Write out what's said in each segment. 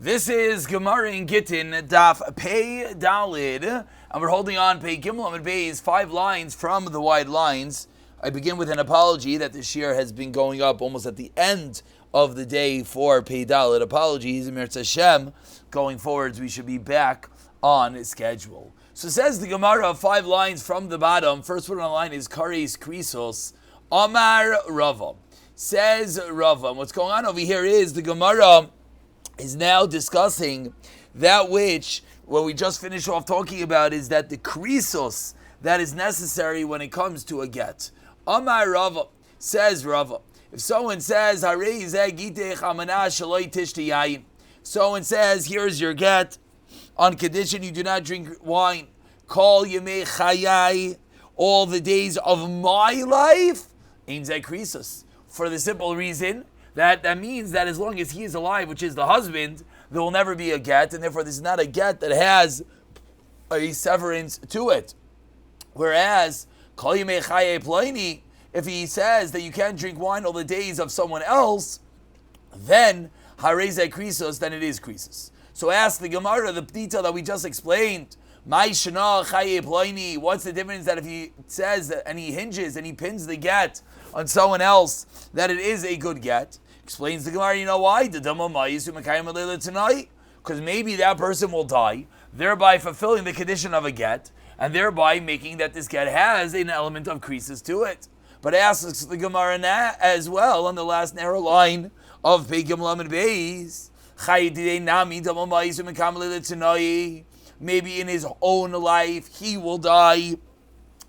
This is Gemara in Gittin, Daf Pei Dalid, and we're holding on Pei Gimel and Bei's 5 lines from the wide lines. I begin with an apology that this year has been going up almost at the end of the day for Pei Dalid. Apologies, Emir Hashem. Going forwards, we should be back on schedule. So says the Gemara, 5 lines from the bottom. First one on the line is Kares Krisos, Amar Rava. Says Rava. And what's going on over here is the Gemara is now discussing that which, what we just finished off talking about, is that the krisos that is necessary when it comes to a get. Amar Rava, says Rava, if someone says, someone says, here's your get, on condition you do not drink wine, kol yemei chayai, all the days of my life, ein zeh krisos, for the simple reason that means that as long as he is alive, which is the husband, there will never be a get, and therefore this is not a get that has a severance to it. Whereas, kol yemei chayei ploni, if he says that you can't drink wine all the days of someone else, then harei zeh krisos, then it is krisos. So ask the Gemara, the detail that we just explained, mai shana chayei ploni, what's the difference that if he says that, and he hinges and he pins the get on someone else, that it is a good get? Explains the Gemara, you know why? Because maybe that person will die, thereby fulfilling the condition of a get, and thereby making that this get has an element of krisos to it. But asks the Gemara as well on the last narrow line of Pei Gimel Amud Beis, maybe in his own life he will die,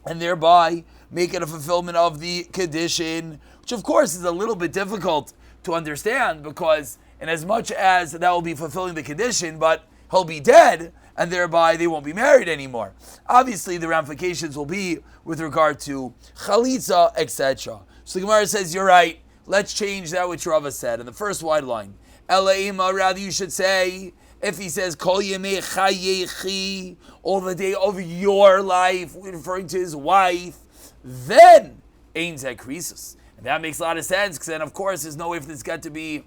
and thereby make it a fulfillment of the condition, which of course is a little bit difficult to understand, because in as much as that will be fulfilling the condition, but he'll be dead, and thereby they won't be married anymore. Obviously the ramifications will be with regard to chalitza, etc. So the Gemara says, you're right, let's change that which Rava said in the first wide line. Elaima, rather you should say, if he says, Kol yemei chayechi, all the day of your life, referring to his wife, then ein zeh krisos. And that makes a lot of sense, because then of course there's no way for this get to be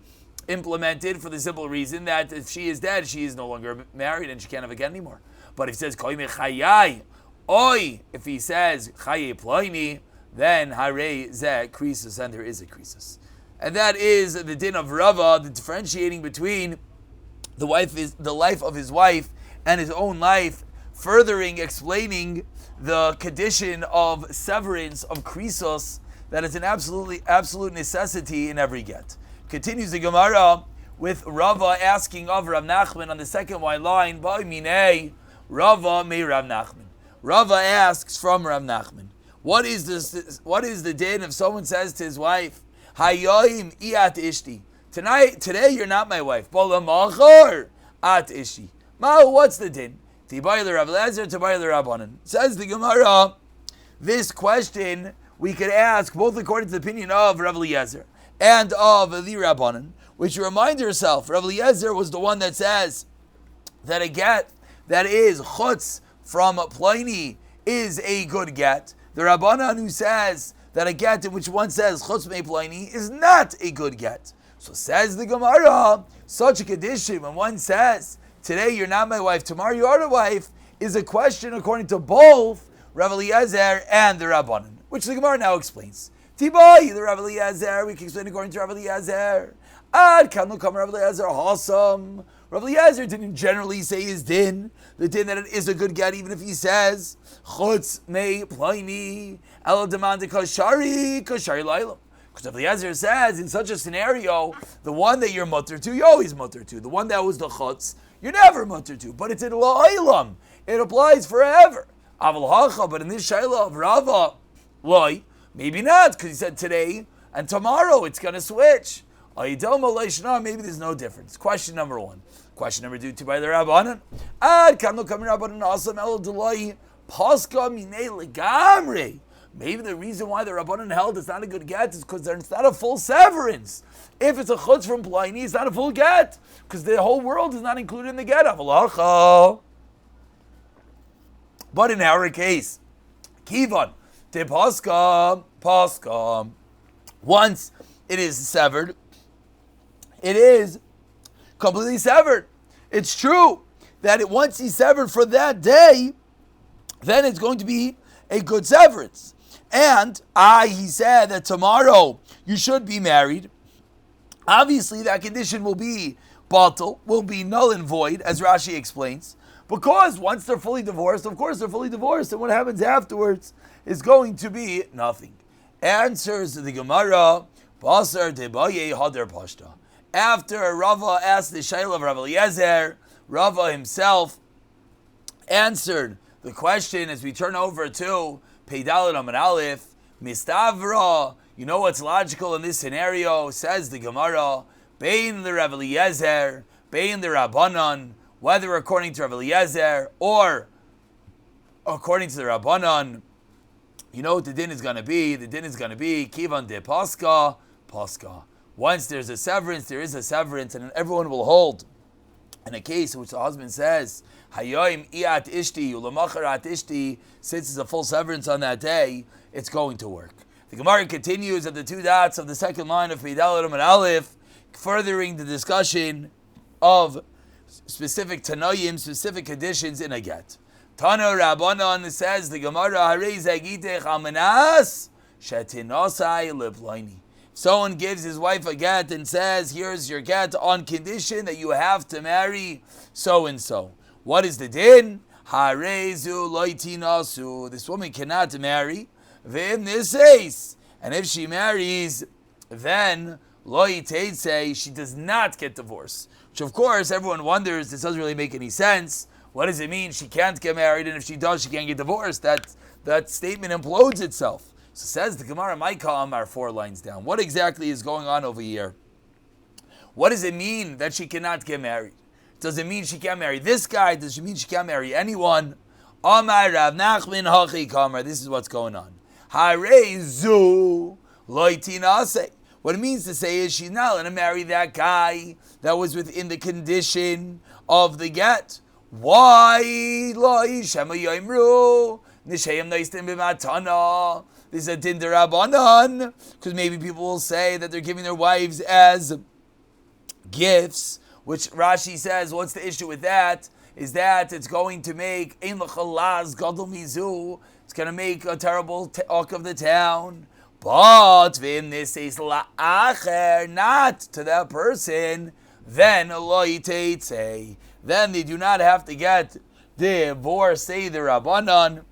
implemented, for the simple reason that if she is dead, she is no longer married and she can't have a get anymore. But if he says, Kol yemei chayai, oi, if he says, Chayei ploni, then harei zeh krisos, and there is a krisos. And that is the din of Rava, the differentiating between the life of his wife and his own life, furthering explaining the condition of severance of krisos, that is an absolute necessity in every get. Continues the Gemara with Rava asking of Rav Nachman on the second wide line, Ba'minei Rava me Rav Nachman. Rava asks from Rav Nachman, what is the din if someone says to his wife, Hayoim iat ishti, today you're not my wife, Balamachar at ishti. What's the din? Tibayil Rav Lezer, Tibayil Rabbanan. Says the Gemara, this question we could ask both according to the opinion of Rav Eliezer and of the Rabbanan, which you remind yourself, Rav Eliezer was the one that says that a get that is chutz from Pliny is a good get. The Rabbanan who says that a get in which one says chutz me Pliny is not a good get. So says the Gemara, such a condition when one says, today you're not my wife, tomorrow you are the wife, is a question according to both Rav Eliezer and the Rabbanan, which the Gemara now explains. Tibai, the Rav Eliezer, we can explain according to Rav Eliezer. Ad kanu kam Rav Eliezer hasam. Rav Eliezer didn't generally say his din, the din that it is a good get, even if he says chutz me pliny el demand kashari laylam. Because Rav Eliezer says in such a scenario, the one that you're mutter to, you always mutter to. The one that was the chutz, you're never mutter to. But it's in la'olam. It applies forever. Aval hacha, but in this shayla of Rava, why? Maybe not, because he said today and tomorrow it's going to switch. Maybe there's no difference. Question number 1. Question number 2, by the Rabbanan. Maybe the reason why the Rabbanan held it's not a good get is because it's not a full severance. If it's a chutz from Pliny, it's not a full get, because the whole world is not included in the get. But in our case, Kivan, te paska, once it is severed, it is completely severed. it's true that once he's severed for that day, then it's going to be a good severance. And he said that tomorrow you should be married. Obviously, that condition will be batal, will be null and void, as Rashi explains, because once they're fully divorced, of course they're fully divorced, and what happens afterwards is going to be nothing. Answers the Gemara, Basar debaye hadar pashta. After Rava asked the Shaila of Rav Eliezer, Rava himself answered the question as we turn over to Peidalid Amar Aleph, Mistavra. You know what's logical in this scenario? Says the Gemara, Bein the Rav Eliezer, Bein the Rabbanan, whether according to Rav Eliezer or according to the Rabbanan, you know what the din is going to be? The din is going to be Kivan de Pascha, Pascha. Once there's a severance, there is a severance, and everyone will hold. In a case in which the husband says, Hayoim iat ishti, ulamacharat ishti, since it's a full severance on that day, it's going to work. The Gemara continues at the two dots of the second line of Peidalid Amar Aleph, furthering the discussion of specific tanoim, specific conditions in a get. Tano Rabbanon says the Gemara, Harei zagitech almanas shetinosai liploini. Someone gives his wife a get and says, here's your get on condition that you have to marry so and so. What is the din? Harezu loitinasu. This woman cannot marry. V'im niseis. And if she marries, then loiteitse, she does not get divorced. Which of course everyone wonders, this doesn't really make any sense. What does it mean she can't get married, and if she does, she can't get divorced? That statement implodes itself. So says the Gemara, Maika Amar, 4 lines down. What exactly is going on over here? What does it mean that she cannot get married? Does it mean she can't marry this guy? Does it mean she can't marry anyone? Amar Rav Nachman Hachi Kamar. This is what's going on. Harezu loitinase. What it means to say is she's not going to marry that guy that was within the condition of the get. Why? This is a din derabanan, because maybe people will say that they're giving their wives as gifts, which Rashi says, what's the issue with that? Is that it's going to make it's going to make a terrible talk of the town. But vim this is la'acher, not to that person, then then they do not have to get divorced, say the Rabbanan.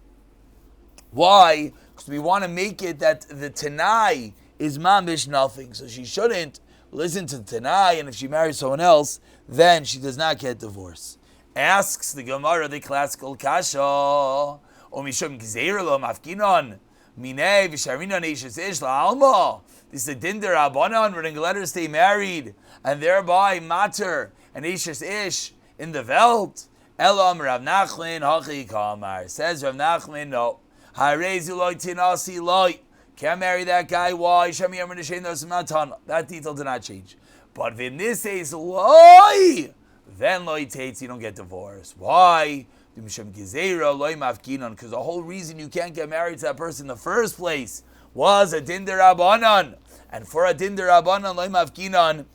Why? Because we want to make it that the Tanai is mamish nothing. So she shouldn't listen to the Tanai, and if she marries someone else, then she does not get divorced. Asks the Gemara the classical kasha, Omishum Gzeir lo mafkinon, Minei v'sharinon eishes ish la'alma. This is a din derabanan, we're going to let her stay married, and thereby matter and eishes ish in the Welt. Elam Rav Nachman Hachi Kamar. Says Rav Nachman, no. Harezu loy tinasi loy. Can't marry that guy. Why? That detail did not change. But when this says loy, then loy tates, you don't get divorced. Why? Because the whole reason you can't get married to that person in the first place was a din derabanan. And for a din derabanan, loy mafkinan,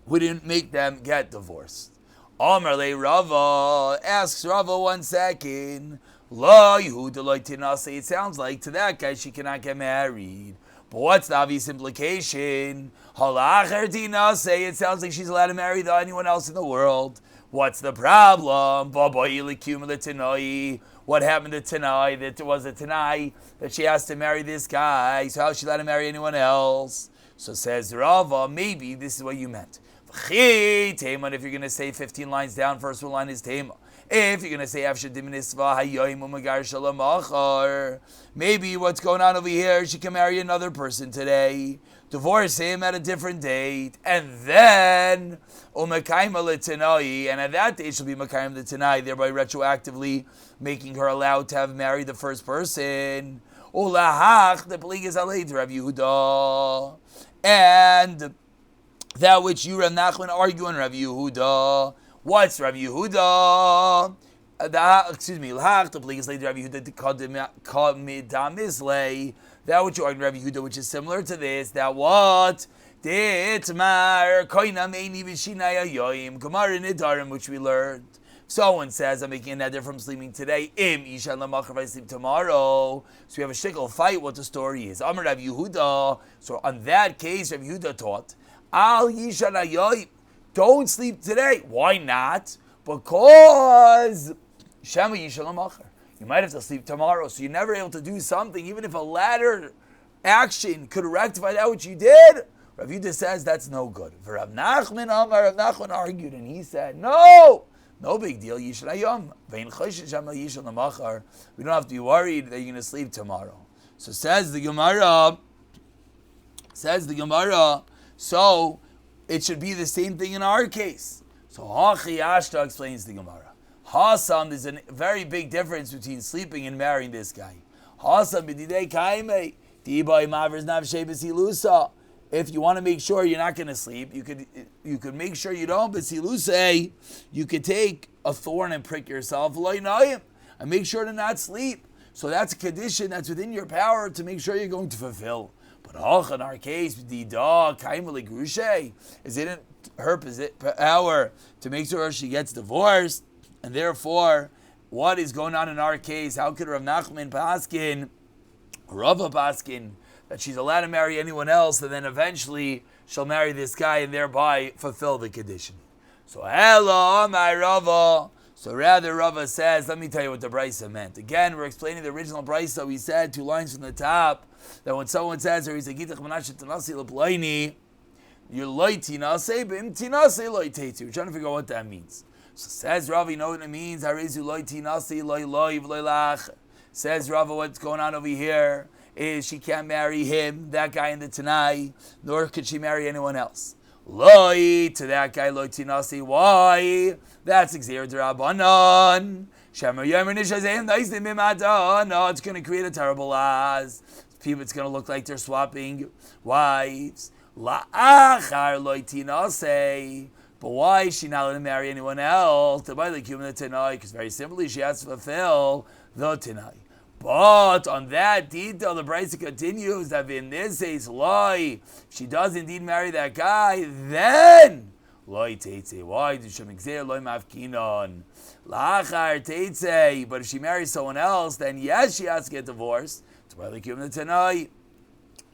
we didn't make them get divorced. Amar le Rava, asks Rava 1 second. Lo Yehuda lo tinase. It sounds like to that guy she cannot get married. But what's the obvious implication? Halacher tinase. It sounds like she's allowed to marry anyone else in the world. What's the problem? What happened to Tanai? That there was a Tanai that she has to marry this guy. So how is she allowed to marry anyone else? So says Rava, maybe this is what you meant. If you're going to say 15 lines down, first one line is Tema. If you're going to say maybe what's going on over here, she can marry another person today, divorce him at a different date, and then and at that date she'll be Mekayim the Tanai, thereby retroactively making her allowed to have married the first person. And that which you, Rav Nachman, argue on Rav Yehuda. What's Rav Yehuda? That which you argue Rav Yehuda, which is similar to this. That what? Ditmar koina meini v'shinaya yoim. Gemara Nidarim, which we learned. Someone says, I'm making a neder from sleeping today. Im ishan lamachar, if I sleep tomorrow. So we have a shtickle fight what the story is. Amar Rav Yehuda. So on that case, Rav Yehuda taught, Al yishan ayoim. Don't sleep today. Why not? Because Shema yishan lamachar. You might have to sleep tomorrow. So you're never able to do something, even if a latter action could rectify that which you did. Rav Yehuda says that's no good. Rav Nachman argued, and he said, no big deal. We don't have to be worried that you're going to sleep tomorrow. So says the Gemara. So it should be the same thing in our case. So Hachi Ashta explains the Gemara. Hasam, there's a very big difference between sleeping and marrying this guy. Hasam b'didei kaime di'ibay mavers navshei b'silusa. If you want to make sure you're not going to sleep, you could make sure you don't. But silusei, you could take a thorn and prick yourself, and make sure to not sleep. So that's a condition that's within your power to make sure you're going to fulfill. But in our case, is it in her power to make sure she gets divorced? And therefore, what is going on in our case? How could Rav Nachman Paskin, Rava Paskin, that she's allowed to marry anyone else, and then eventually she'll marry this guy and thereby fulfill the condition? So, hello, my Rava. So rather, Rava says, let me tell you what the Brisa meant. Again, we're explaining the original Brisa. We said 2 lines from the top, that when someone says, he's a Gittin you're loitinase, bim tinase loiteitu. We're trying to figure out what that means. So says Rava, you know what it means? Says Rava, what's going on over here is she can't marry him, that guy in the Tanai, nor could she marry anyone else. Loi, to that guy, loi tinasi, why? That's Xer D'Rabbanan. No, it's going to create a terrible laws. People, it's going to look like they're swapping wives. La'achar loi tinasi. But why is she not allowed to marry anyone else? Because very simply, she has to fulfill the Tanai. But on that detail, the Brisa continues that in this case, if she does indeed marry that guy, then loy teitze. Why? But if she marries someone else, then yes, she has to get divorced.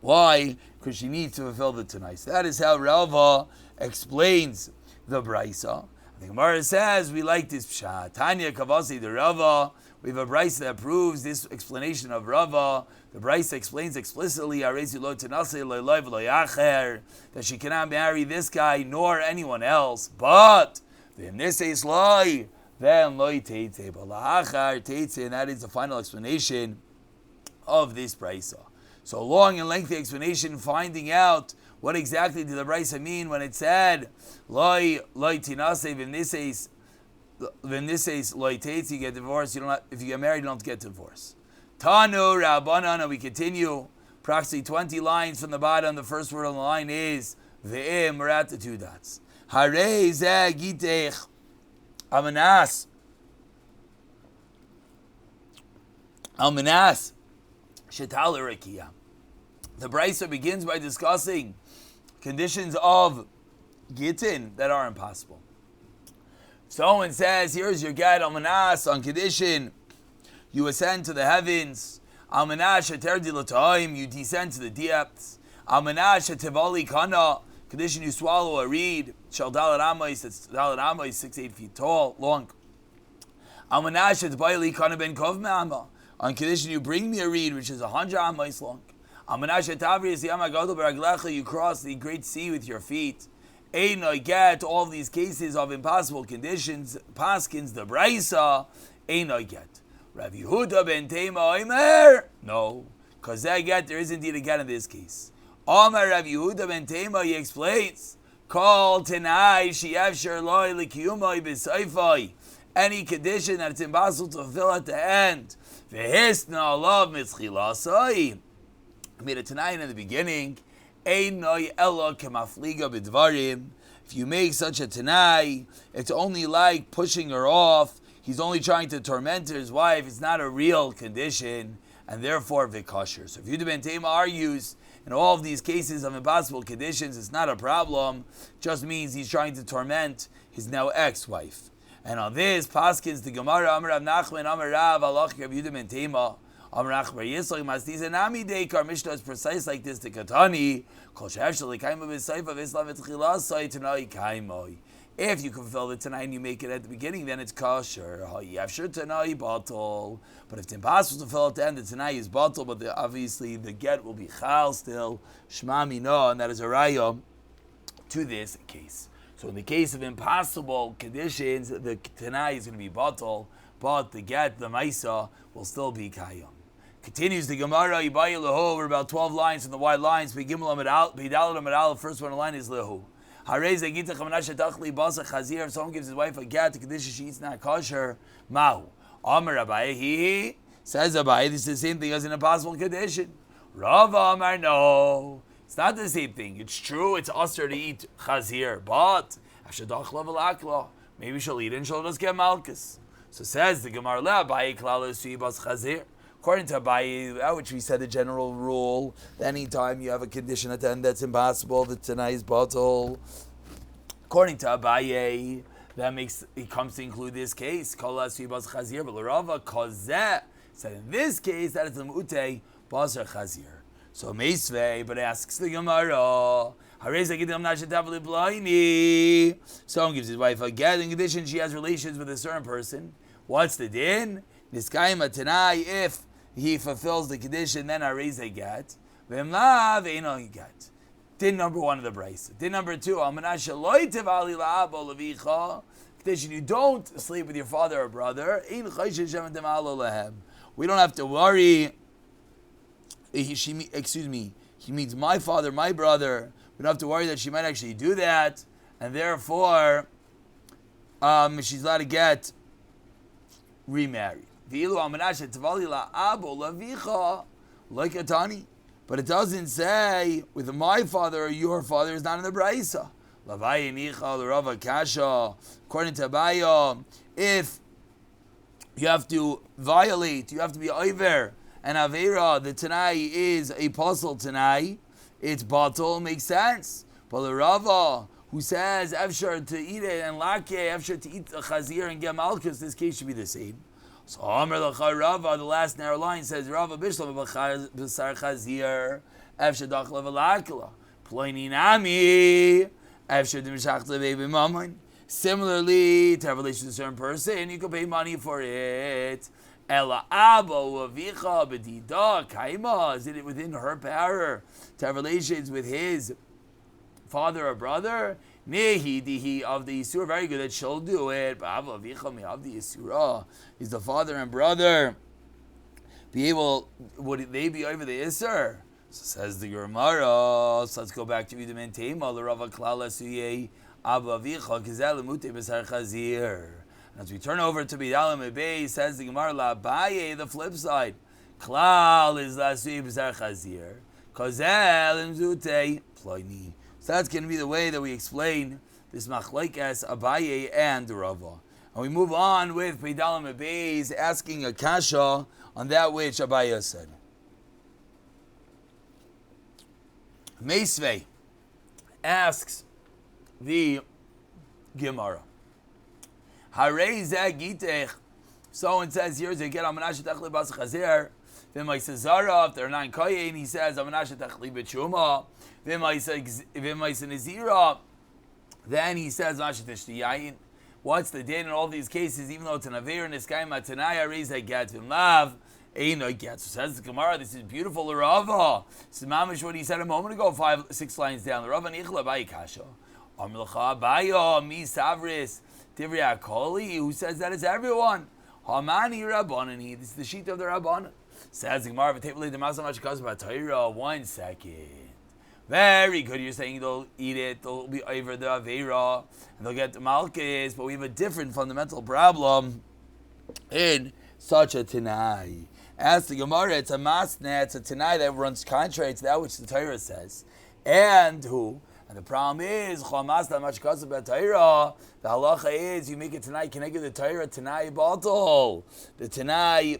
Why? Because she needs to fulfill the Tanai. So that is how Rava explains the Brisa. The Gemara says we like this pshat. Tanya Kavasi the Rava. We have a Brisa that proves this explanation of Rava. The Brisa explains explicitly that she cannot marry this guy nor anyone else. But then this is loy, then loy teitze, and that is the final explanation of this Brisa. So long and lengthy explanation, finding out what exactly did the Brisa mean when it said loy tinase v'niseis. When this says loy teitz, you get divorced. You don't have, if you get married, you don't get divorced. Tanu Rabbanan, and we continue. Approximately 20 lines from the bottom. The first word on the line is ve'im. We're at the 2 dots. Harei zeh gitech amanas shetal rekia. The Brisa begins by discussing conditions of Gittin that are impossible. Someone says, here's your get almanas on condition you ascend to the heavens. Almanas sheterdi l'ta'im, you descend to the depths. Almanas shetivali kana, condition you swallow a reed. Shel dalet amos, that's dalet amos, 6-8 feet tall, long. Almanas shetbayli kana ben kov me'ama, on condition you bring me a reed which is 100 amos long. Almanas shetavri es yam hagadol b'raglecha, you cross the great sea with your feet. I get all these cases of impossible conditions. Paskins the Brisa, I get. Rav Yehuda ben Tema Omer, no, because that get there is indeed a get in this case. Omer Rav Yehuda ben Tema, he explains, Kol tenai she'efsher loy likiyumai b'seifai, any condition that it's impossible to fulfill at the end. V'hisna alav mitzchilasai. I made a tenai in the beginning. If you make such a tanai, it's only like pushing her off. He's only trying to torment his wife. It's not a real condition, and therefore vikasher. So if Yehuda ben Tema argues In all of these cases of impossible conditions, it's not a problem. It just means he's trying to torment his now ex-wife. And on this, Paskins, the Gemara, Amar Rav Nachman, Amar Rav, Alach Rav Yudim and Tema, Amar Achbar Yisrael, Mastis and Ami Deik, our Mishnah is precise like this, the Katani, Kol Shevshali Kaima V'Seifa V'Islav V'Tchila Sai Tanai Kaimoi. If you can fulfill the Tanai and you make it at the beginning, then it's kosher. Yavshir Tanai Batal. But if it's impossible to fill at the end, the Tanai is Batal, but obviously the get will be Chal still, Shma Mino, and that is a Raya to this case. So in the case of impossible conditions, the Tanai is going to be Batal, but the get, the Maisa, will still be Kayam. Continues the Gemara, Ibayi Lehu, we're about 12 lines from the wide lines. Begimel Amid Al, first one line is Lehu. If someone gives his wife a get, the condition she eats not kosher, Mahu. Amar Abaye, says Abaye, this is the same thing as an impossible condition. Rava Amar, no. It's not the same thing. It's true, it's usher to eat chazir, but maybe she'll eat it and she'll just get malchus. So says the Gemara, Abaye klalos suibas chazir. According to Abaye, which we said the general rule, anytime you have a condition at the end that's impossible, the Tanai is bottle. According to Abaye, it comes to include this case. But Rava said in this case that is the Mu'ute Basar Chazir. So Meisvei, but asks the Gemara, someone gives his wife a get in condition she has relations with a certain person. What's the din? Niskayim Tanai, if he fulfills the condition, then Arez a get. V'emla ve'eno get. Din number one of the Bryce. Din number two, condition, you don't sleep with your father or brother. We don't have to worry. He means my father, my brother. We don't have to worry that she might actually do that, and therefore, she's allowed to get remarried. Like a tani. But it doesn't say with my father or your father is not in the Braisa. According to Abaya, if you have to violate, you have to be over, and Avera, the Tanai is a puzzle Tanai, it's batal, makes sense. But the Rava, who says Efshar to eat it and Lake, Efshar to eat a Chazir and get Malchus, this case should be the same. So Amr L'cha Rava, the last narrow line says Rava Bishlam B'Sar Chazir Efshar Dachla V'Lakla Ploini Nami Efshar D'Mishach L'Vei B'Mammon. Similarly, to have a relation to a certain person, you can pay money for it. Ela Abba U'Avicha B'Dida Kaima. Is it within her power to have relations with his father or brother? Nehi dihi of the Yisura, very good that she'll do it. But Abba Avicha mi of the Yisura, is the father and brother would they be over the Isser? So says the Gemara. So let's go back to Yudim and Tema. The Rava Klala Suye Abba Avicha Kizel Mute B'Sar Chazir. As we turn over to Bidalim Ebei, says the Gemara La Baye, the flip side. Klal is La Suye B'Sar Chazir. Kazel Mzute Ploini. So that's going to be the way that we explain this machlekes Abaye and Rava. And we move on with Peidalim Abayis asking a kasha on that which Abaye said. Meisvei asks the Gemara. Harei zeh gitech. Someone says here to get Amanash Techli Bas Chazer. V'maisa Zara, if they're not in Kayin, he says Amanash Techli B'Tshuma. V'maisa Nazira, then he says Amanash Tishtiyayin. What's the din in all these cases? Even though it's an Aver and Iskay Matanaya, raise a get him lav. Eino get. So says the Gemara, this is beautiful. The Rava. This is Mamish what he said a moment ago, 5-6 lines down. The Rava Nichla Bayi Kasha. Amilcha Bayo, Mi Savris, Tivri Akoli, who says that it's everyone. Hamani Rabbanani. This is the sheet of the Rabbanan. Says the Gemara, one second. Very good. You're saying they'll eat it, they'll be over the Aveira, and they'll get the Malchus, but we have a different fundamental problem in such a Tanai. As the Gemara, it's a Masna, it's a Tanai that runs contrary to that which the Torah says. And who? And the problem is, the halacha is, you make a Tanai, can I give the Torah Tanai bottle? The Tanai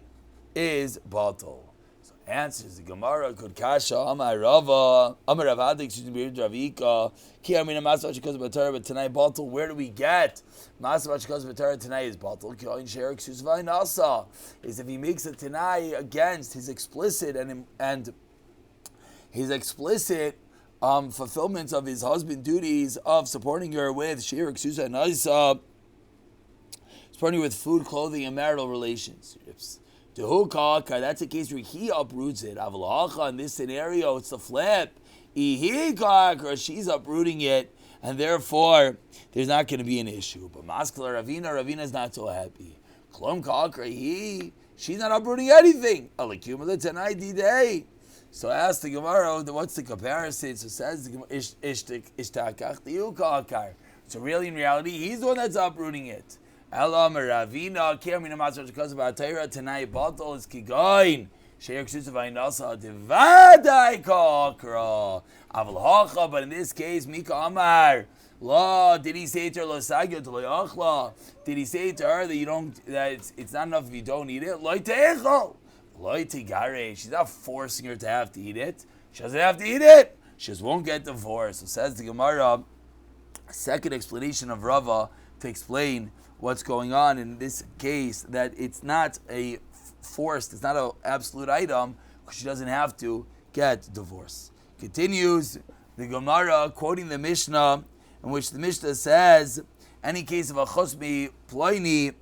is bottle. So Answers the Gemara. Could Kasha Amar Rava Amar Rav Hadik Shizbir Dravika Ki Amina Masach Kos Batara. But tonight bottle. Where do we get Masach Kos Batara? Tonight is bottle. Ki Oin Sherik Susvai Nasa is if he makes a tonight against his explicit and his explicit fulfillment of his husband duties of supporting her with Sherik Susvai Nasa, supporting with food, clothing, and marital relations. That's a case where he uproots it. In this scenario, it's the flip. She's uprooting it, and therefore there's not going to be an issue. But Maskala Ravina is not so happy. She's not uprooting anything. So ask the Gemara, what's the comparison? So says the Gemara, so really in reality, he's the one that's uprooting it. Elam Ravina Kirmina Master because about Torah tonight bottle is Kigoin Sheik Susavai Nasa Divadai Kakra Avalhacha, but in this case Mika Amar La did he say to her Losagyo to Loyachla? Did he say to her that you don't it's not enough if you don't eat it? Loitechel Loitigare. She's not forcing her to have to eat it. She doesn't have to eat it. She just won't get divorced. So says the Gemara, a second explanation of Rava to explain what's going on in this case, that it's not a forced, it's not an absolute item, because she doesn't have to get divorced. Continues the Gemara quoting the Mishnah, in which the Mishnah says, any case of a chosmi ploini,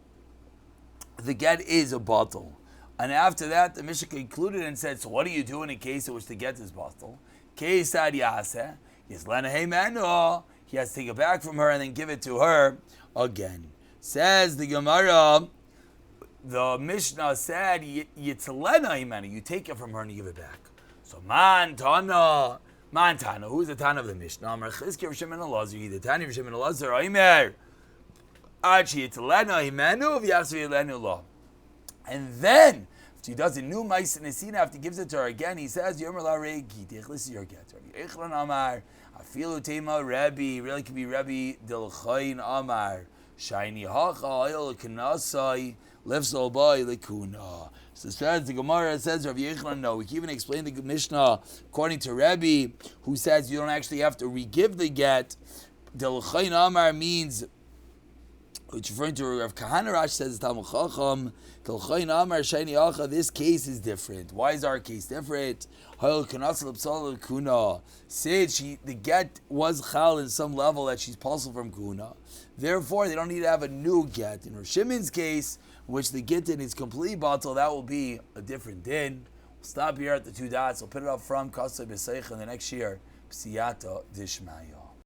the get is a bottle. And after that, the Mishnah concluded and said, so what do you do in a case in which the get is bottle? Case ad yaseh, yislena heimenu, he has to take it back from her and then give it to her again. Says the Gemara, the Mishnah said, Yitzalena himenu, you take it from her and you give it back. So man Tana, who's the Tana of the Mishnah? Amar Chizki Rav Shimon Elazar, the Tana of Shimon Elazar, Omer, Achi Yitzalena himenu, v'yavsu yilenu lo. And then, if she does a new mais and nesina, after he gives it to her again, he says, Yomer la regi, this is your get. Echlan Amar, Afilu Tema Rebbe, really could be Rebbe Dilchain Amar. Shiny hacha oil kanasai lefsol boy lekuna. So says the Gemara says Rav Yechlan. No, we can even explain the Mishnah according to Rebbe, who says you don't actually have to re-give the get. Delchain Amar means, which referring to Rav Kahana Rash says Talmud Chacham. Delchain Amar shiny hacha. This case is different. Why is our case different? Oil kanasai lefsol lekuna. Said the get was chal in some level that she's possible from kuna. Therefore, they don't need to have a new get. In Rav Shimon's case, in which the Gittin is completely bottled, that will be a different din. We'll stop here at the two dots. We'll put it up from Concise in the next year. Psiyata Dishmaya.